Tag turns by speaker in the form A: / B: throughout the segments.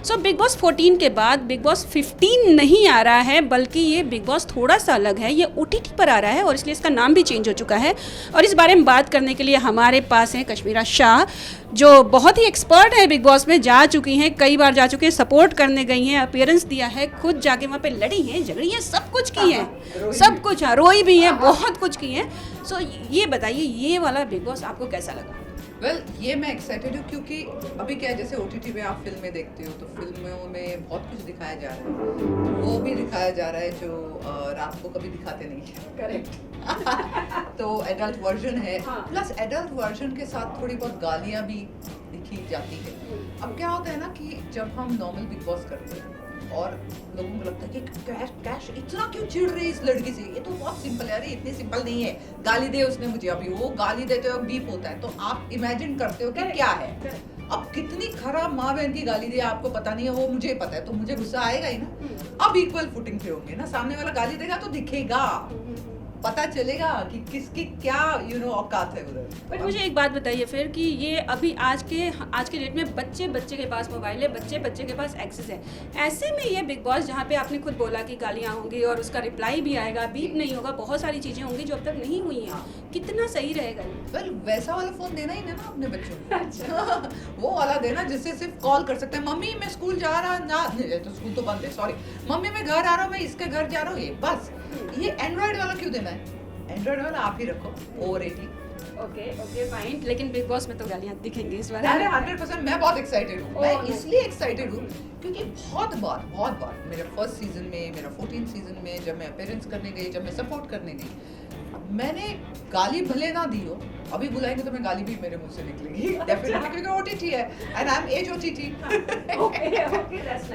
A: So big boss 14 के बाद big boss 15 नहीं आ रहा है, बल्कि ये बिग बॉस थोड़ा सा अलग है, ये OTT पर आ रहा है और इसलिए इसका नाम भी चेंज हो चुका है। और इस बारे में बात करने के लिए हमारे पास हैं कश्मीरा शाह, जो बहुत ही एक्सपर्ट है, बिग बॉस में जा चुकी हैं, कई बार जा चुकी हैं, सपोर्ट करने गई हैं, अपीयरेंस दिया है, खुद जाके वहाँ पे लड़ी हैं, झगड़ी हैं, सब कुछ की हैं, सब कुछ, हाँ, रोई भी हैं, बहुत कुछ की हैं। सो ये बताइए, ये वाला बिग बॉस आपको कैसा लगा?
B: ये मैं एक्साइटेड हूँ क्योंकि अभी क्या है, जैसे OTT पे आप फिल्में देखते हो तो फिल्मों में बहुत कुछ दिखाया जा रहा है, वो भी दिखाया जा रहा है जो रात को कभी दिखाते नहीं है। करेक्ट। तो एडल्ट वर्जन है, प्लस एडल्ट वर्जन के साथ थोड़ी बहुत गालियाँ भी दिखी जाती है। अब क्या होता है ना कि जब हम नॉर्मल बिग बॉस करते हैं और लोगों को लगता है कि कैश इतना क्यों चिढ़ रही है इस लड़की से, ये तो बहुत सिंपल है, अरे इतनी सिंपल नहीं है, गाली दे उसने मुझे, अभी वो गाली देते हुए बीप होता है, तो आप इमेजिन करते हो कि क्या है। अब कितनी खराब माँ बहन की गाली दे आपको पता नहीं है, वो मुझे पता है, तो मुझे गुस्सा आएगा ही ना। अब इक्वल फुटिंग पे होंगे ना, सामने वाला गाली देगा तो दिखेगा, पता चलेगा कि किसकी क्या औकात है उधर।
A: बट मुझे एक बात बताइए फिर कि ये अभी आज के डेट में बच्चे के पास मोबाइल है, बच्चे के पास एक्सेस है, ऐसे में ये बिग बॉस जहाँ पे आपने खुद बोला कि गालियाँ होंगी और उसका रिप्लाई भी आएगा, बीप नहीं होगा, बहुत सारी चीज़ें होंगी जो अब तक नहीं हुई हैं, कितना सही रहेगा?
B: वैसा वाला फोन देना ही ना अपने बच्चों को। अच्छा। वो वाला देना जिससे सिर्फ कॉल कर सकते हैं, मम्मी मैं स्कूल जा रहा ना, तो स्कूल तो बंद है, सॉरी, मम्मी मैं घर आ रहा हूँ, मैं इसके घर जा रहा हूँ, ये बस। ये एंड्रॉइड वाला क्यों देना है? एंड्रॉइड वाला आप ही रखो, ओवर 80।
A: ओके फाइन, लेकिन बिग बॉस में तो गालियाँ दिखेंगी इस बार।
B: अरे 100% मैं बहुत एक्साइटेड हूँ। मैं इसलिए एक्साइटेड हूँ क्योंकि बहुत बार मेरे फर्स्ट सीजन में, मेरा 14 सीजन में, जब मैं अपेयरेंस करने गई, जब मैं सपोर्ट करने गई, मैंने गाली भले ना दी हो, अभी बुलाएंगे तो मैं गाली भी मेरे मुंह से निकलेगी डेफिनेटली, क्योंकि OTT है and I am as OTT।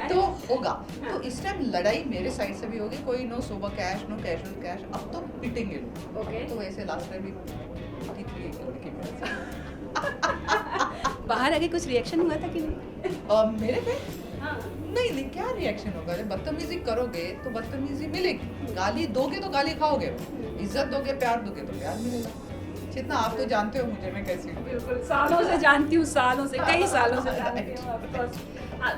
B: तो होगा। तो इस टाइम लड़ाई मेरे साइड से भी होगी, कोई no sober cash, no casual cash, अब तो पिटेंगे लोग। तो वैसे लास्ट टाइम भी पिटी थी एक लड़की मेरे साथ।
A: बाहर आके कुछ रिएक्शन हुआ था कि नहीं?
B: मेरे पे नहीं, क्या रिएक्शन होगा? जब बदतमीजी करोगे तो बदतमीजी मिलेगी, गाली दोगे तो गाली खाओगे, इज्जत दोगे, प्यार दोगे तो प्यार मिलेगा। जितना आप तो जानते हो मुझे, मैं कैसी हूँ।
A: बिल्कुल, सालों से जानती हूँ, कई सालों से जानती हूँ।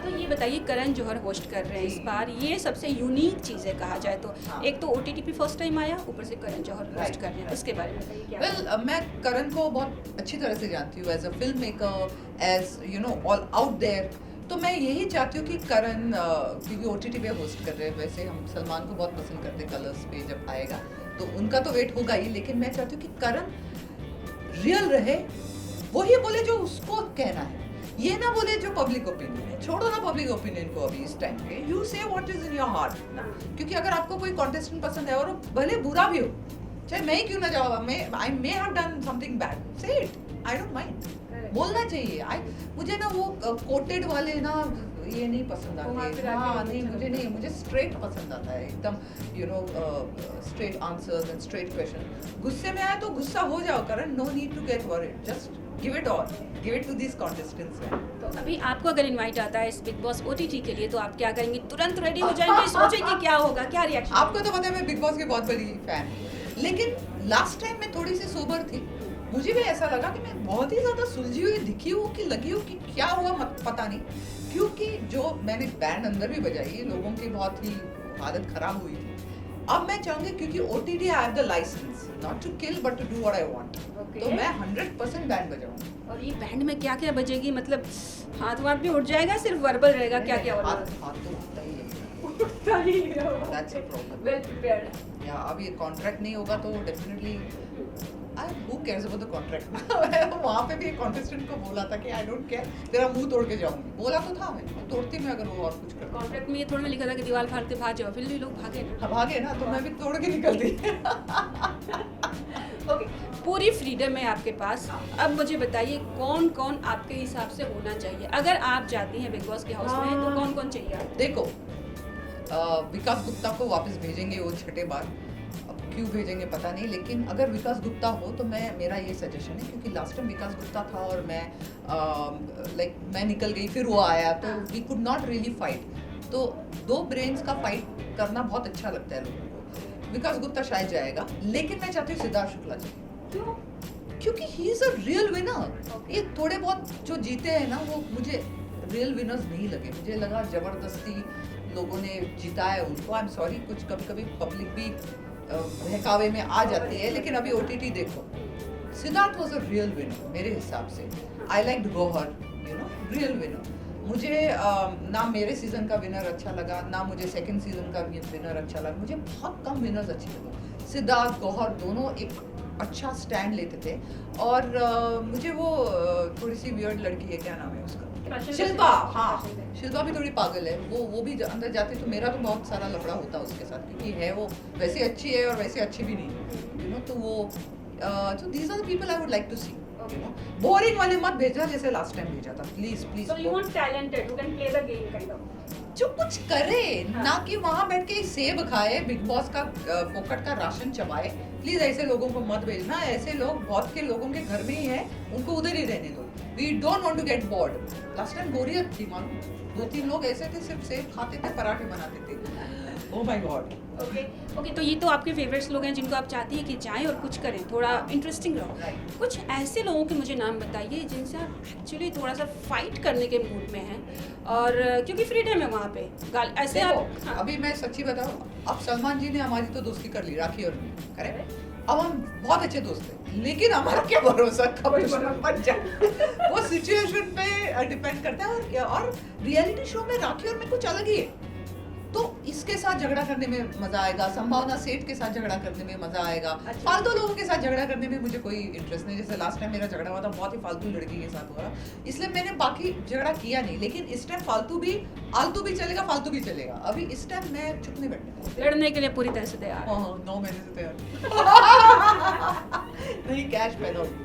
A: तो ये बताइए, करण जौहर होस्ट कर रहे हैं इस बार, ये सबसे यूनिक चीज़ है कहा जाए तो। एक तो OTT पे फर्स्ट टाइम आया, ऊपर से करण जौहर होस्ट कर रहे हैं, उसके बारे में बताइए क्या?
B: मैं करण को बहुत अच्छी तरह से जानती हूँ, as a film maker, as all out there. तो मैं यही चाहती हूँ कि करण, क्योंकि OTT पे होस्ट कर रहे हैं, वैसे हम सलमान को बहुत पसंद करते हैं, कलर्स पे जब आएगा तो उनका तो वेट होगा ही, लेकिन मैं चाहती हूँ कि करण रियल रहे, वही बोले जो उसको कहना है, ये ना बोले जो पब्लिक ओपिनियन है। छोड़ो ना पब्लिक ओपिनियन को अभी इस टाइम पे, यू से what is in your heart. क्योंकि अगर आपको कोई कॉन्टेस्टेंट पसंद है और भले बुरा भी हो, चाहे मैं ही क्यों ना जाऊँ, I may have done something bad, say it, I don't mind, बोलना चाहिए। मुझे ना वो कोटेड वाले ना ये नहीं पसंद आते। हाँ नहीं, मुझे स्ट्रेट पसंद आता है, एकदम straight answers and straight question. गुस्से में आए तो गुस्सा हो जाओ Karan, no need to get worried, just give it all, give it to this contestants.
A: तो अभी आपको अगर इनवाइट आता है इस बिग बॉस OTT के लिए, तो आप क्या करेंगी? तुरंत रेडी हो जाएंगे, सोचेंगे क्या होगा, क्या रिएक्शन?
B: आपको तो पता है मैं बिग बॉस की बहुत बड़ी फैन हूँ, लेकिन लास्ट टाइम मैं थोड़ी सी सोबर थी, मुझे भी ऐसा लगा कि मैं बहुत ही ज्यादा सुलझी हुई दिखी हूँ कि लगी हूँ कि क्या हुआ पता नहीं, क्योंकि जो मैंने बैंड अंदर भी बजाई, लोगों की बहुत ही हालत खराब हुई थी। अब मैं चाहूंगी, क्योंकि OTT I have the licence not to kill but to do what I want, तो मैं 100% बैंड बजाऊंगी।
A: और ये बैंड में क्या क्या बजेगी? मतलब हाथ वाथ भी उठ जाएगा, सिर्फ वर्बल रहेगा? क्या क्या होगा?
B: हाथ तो
A: उठता ही है।
B: That's a problem.
A: Well prepared.
B: या अब ये कॉन्ट्रैक्ट नहीं होगा तो definitely who cares about the contract। वहाँ पे भी एक कॉन्टेस्टेंट को बोला था कि आई डोंट केयर, तेरा मुंह तोड़ के जाऊंगी, बोला तो था, मैं तोड़ती मैं अगर वो और कुछ कर।
A: कॉन्ट्रैक्ट में ये थोड़ा लिखा था कि दीवार फाड़ के भाग जाओ, फिर भी लोग भागे
B: ना, तो मैं भी तोड़ के निकलती।
A: ओके, पूरी फ्रीडम है आपके पास। अब मुझे बताइए, कौन कौन आपके हिसाब से होना चाहिए? अगर आप जाती हैं बिग बॉस के हाउस में, तो कौन कौन चाहिए?
B: देखो, विकास गुप्ता को वापस भेजेंगे वो छठे बार, अब क्यों भेजेंगे पता नहीं, लेकिन अगर विकास गुप्ता हो तो मेरा ये सजेशन है, क्योंकि लास्ट टाइम विकास गुप्ता था और मैं निकल गई, फिर वो आया, तो we could not really fight, तो दो ब्रेन्स का फाइट करना बहुत अच्छा लगता है लोगों को। विकास गुप्ता शायद जाएगा, लेकिन मैं चाहती हूँ सिद्धार्थ शुक्ला जाए, क्योंकि he is a real winner. ये थोड़े बहुत जो जीते हैं ना, वो मुझे रियल विनर्स नहीं लगे। मुझे लगा जबरदस्ती लोगों ने जिताया उनको। आई एम सॉरी, कुछ कभी कभी पब्लिक भी बहकावे में आ जाती है, लेकिन अभी OTT देखो, Siddharth was a real winner मेरे हिसाब से। I like Gauahar, you know, real winner. मुझे ना मेरे सीजन का विनर अच्छा लगा, ना मुझे सेकंड सीजन का विनर अच्छा लगा। मुझे बहुत कम विनर्स अच्छे लगे। सिद्धार्थ गौहर दोनों एक अच्छा स्टैंड लेते थे। और मुझे वो थोड़ी सी वियर्ड लड़की है, क्या नाम है उसका, शिल्पा। हाँ, शिल्पा भी थोड़ी पागल है। वो भी अंदर जाती तो मेरा तो बहुत सारा लफड़ा होता उसके साथ, क्योंकि है वो वैसे अच्छी है और वैसे अच्छी भी नहीं, यू नो। तो वो so these are the people I would like to see, you know. Boring वाले मत भेजना जैसे लास्ट टाइम भेजा था, please please.
A: So you want talented who can play the game kind of.
B: जो कुछ करे,
A: हाँ.
B: ना कि वहाँ बैठ के सेब खाए, बिग बॉस का फोकट का राशन चबाए। प्लीज ऐसे लोगों को मत भेजना। ऐसे लोग बहुत के लोगों के घर में ही है, उनको उधर ही रहने दो। We don't want to get bored. Last time बोरियत थी मालूम, 2-3 लोग ऐसे थे सिर्फ सेब खाते थे, पराठे बनाते थे। Oh my God.
A: ओके, तो ये तो आपके फेवरेट्स लोग हैं जिनको आप चाहती हैं कि जाएं और कुछ करें, थोड़ा इंटरेस्टिंग रहो।
B: Right.
A: कुछ ऐसे लोगों के मुझे नाम बताइए जिनसे आप एक्चुअली थोड़ा सा फाइट करने के मूड में हैं, और क्योंकि फ्रीडम है वहाँ पे ऐसे
B: देखो,
A: आप। हाँ.
B: अभी मैं सच्ची बताऊं, अब सलमान जी ने हमारी तो दोस्ती कर ली, राखी और मैं, करेक्ट। अब हम बहुत अच्छे दोस्त हैं, लेकिन हमारा क्या भरोसा कब दुश्मन बन जाए। वो सिचुएशन पे डिपेंड करता है। और क्या, और रियलिटी शो में राखी और मैं कुछ अलग ही है। तो इसके साथ झगड़ा करने में मजा आएगा, संभावना सेठ के साथ झगड़ा करने में मजा आएगा।
A: अच्छा।
B: फालतू लोगों के साथ झगड़ा करने में मुझे कोई इंटरेस्ट नहीं। जैसे लास्ट टाइम मेरा झगड़ा हुआ था, बहुत ही फालतू लड़की के साथ हुआ, इसलिए मैंने बाकी झगड़ा किया नहीं। लेकिन इस टाइम आलतू भी चलेगा, फालतू भी चलेगा। अभी इस टाइम मैं चुप नहीं बैठने,
A: लड़ने के लिए पूरी तरह से तैयार।
B: हाँ, 9 महीने से तैयार। नहीं, कैश पैदा हो गया।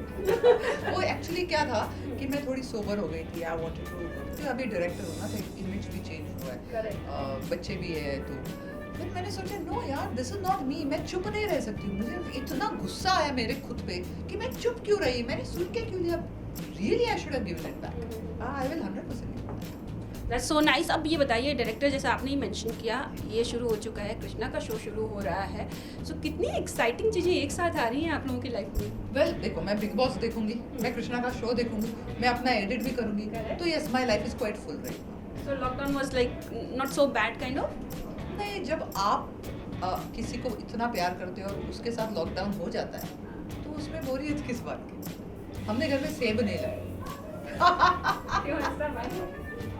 B: वो एक्चुअली क्या था कि मैं थोड़ी सोबर हो गई थी। आई वांटेड टू, अभी डायरेक्टर होना था, इमेज भी चेंज हुआ है, बच्चे भी है, तो फिर मैंने सोचा नो यार, दिस इज नॉट मी। मैं चुप नहीं रह सकती हूँ। मुझे इतना गुस्सा आया मेरे खुद पे कि मैं चुप क्यों रही, मैंने सुन के क्यों लिया। Really I should have given it back. I will 100%।
A: That's so nice. अब ये बताइए, डायरेक्टर जैसा आपने ही मेंशन किया, ये शुरू हो चुका है, कृष्णा का शो शुरू हो रहा है, सो कितनी एक्साइटिंग चीज़ें एक साथ आ रही हैं आप लोगों की लाइफ में।
B: वेल देखो, मैं बिग बॉस देखूंगी, मैं कृष्णा का शो देखूंगी, मैं अपना एडिट भी करूंगी, तो yes, my life is quite full रही।
A: So lockdown was like not so bad kind of.
B: नहीं, जब आप किसी को इतना प्यार करते हो और उसके साथ लॉकडाउन हो जाता है, तो उसमें बोरियत किस बात की। हमने घर में सेब नहीं लाए।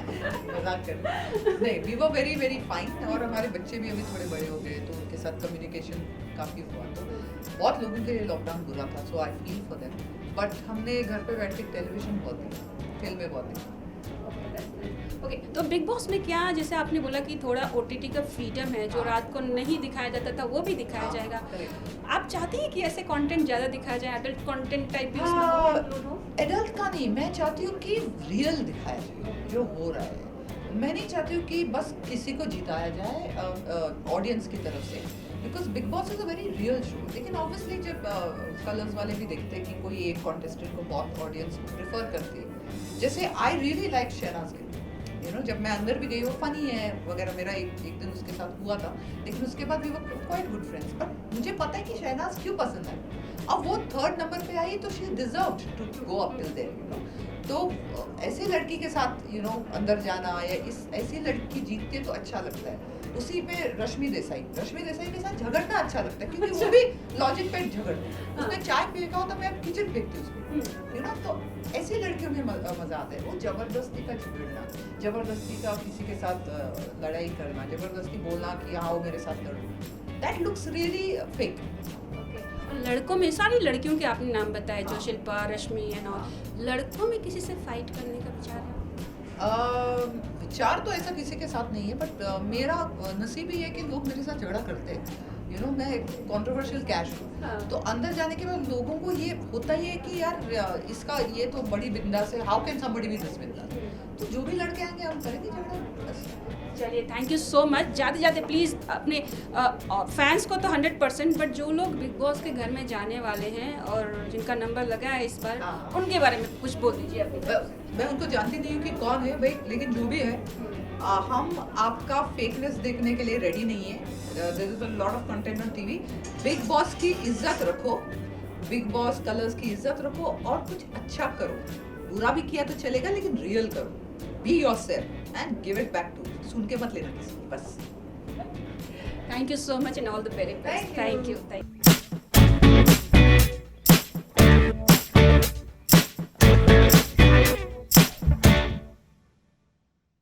B: मजाक कर रही। नहीं, we were very very fine. और हमारे बच्चे भी अभी थोड़े बड़े हो गए, तो उनके साथ कम्युनिकेशन काफ़ी हुआ। तो बहुत लोगों के लिए लॉकडाउन बुरा था, so I feel for them. But हमने घर पे बैठ के टेलीविजन बहुत देखा, फिल्में बहुत देखी।
A: ओके, तो बिग बॉस में क्या, जैसे आपने बोला कि थोड़ा OTT का फ्रीडम है, जो रात को नहीं दिखाया जाता था वो भी दिखाया जाएगा। आप चाहती हैं कि ऐसे कंटेंट ज़्यादा दिखाया जाए, एडल्ट कंटेंट टाइप भी उसमें हो?
B: एडल्ट का नहीं, मैं चाहती हूँ कि रियल दिखाया जाए जो हो रहा है। मैं नहीं चाहती हूँ कि बस किसी को जिताया जाए ऑडियंस की तरफ से, because big boss is a very real show. लेकिन ऑब्वियसली जब कलर्स वाले भी देखते हैं कि कोई एक कॉन्टेस्टेंट को बहुत ऑडियंस प्रेफर करती है, जैसे I really like Shehnaaz Gill, you know. जब मैं अंदर भी गई, वो फनी है वगैरह, मेरा एक दिन उसके साथ हुआ था, लेकिन उसके बाद we were quite good friends. But मुझे पता है कि शहनाज क्यों पसंद है। अब वो 3rd नंबर पे आई, तो she deserved to go up till there, you know. तो ऐसी लड़की के साथ, यू नो, अंदर जाना, या इस ऐसी लड़की जीतती है तो अच्छा लगता है। उसी पे रश्मि देसाई के साथ झगड़ना अच्छा लगता है, क्योंकि वो भी लॉजिक पे झगड़ती है। उसने चाय फेंका हो तो मैं किचन फेंकती उसको, यू नो। तो ऐसी लड़कियों में मजा आता है। वो जबरदस्ती का झगड़ना, जबरदस्ती का किसी के साथ लड़ाई करना, जबरदस्ती बोलना कि हाँ वो मेरे साथ लड़ो, दैट लुक्स रियली फेक।
A: लड़कों में, सारी लड़कियों के आपने नाम बताए, जो शिल्पा, रश्मि एंड ऑल, लड़कों में किसी से फाइट करने का विचार है?
B: विचार तो ऐसा किसी के साथ नहीं है, बट मेरा नसीब ही है कि लोग मेरे साथ झगड़ा करते हैं, यू नो। मैं कॉन्ट्रोवर्शियल कैश हूँ।
A: हाँ।
B: तो अंदर जाने के बाद लोगों को ये होता ही है कि यार इसका ये तो बड़ी बिंदास है, how can somebody be this बिंदास। तो जो भी लड़के आएंगे हम करेंगे झगड़ा, बस।
A: चलिए, थैंक यू सो मच। जाते जाते प्लीज़ अपने फैंस को तो 100%, बट जो लोग बिग बॉस के घर में जाने वाले हैं और जिनका नंबर लगा है इस बार,
B: हाँ।
A: उनके बारे में कुछ बोल दीजिए अभी।
B: मैं उनको जानती नहीं हूँ कि कौन है भाई, लेकिन जो भी है, हम आपका फेकनेस देखने के लिए रेडी नहीं है। There is a lot of content on TV. Bigg Boss की इज्जत रखो, बिग बॉस कलर्स की इज्जत रखो, और कुछ अच्छा करो। बुरा भी किया तो चलेगा, लेकिन रियल करो। Be yourself and give it back to, सुन के मत लेना किसी की, बस।
A: Thank you so much and all the very best.
B: Thank you.
A: Thank you.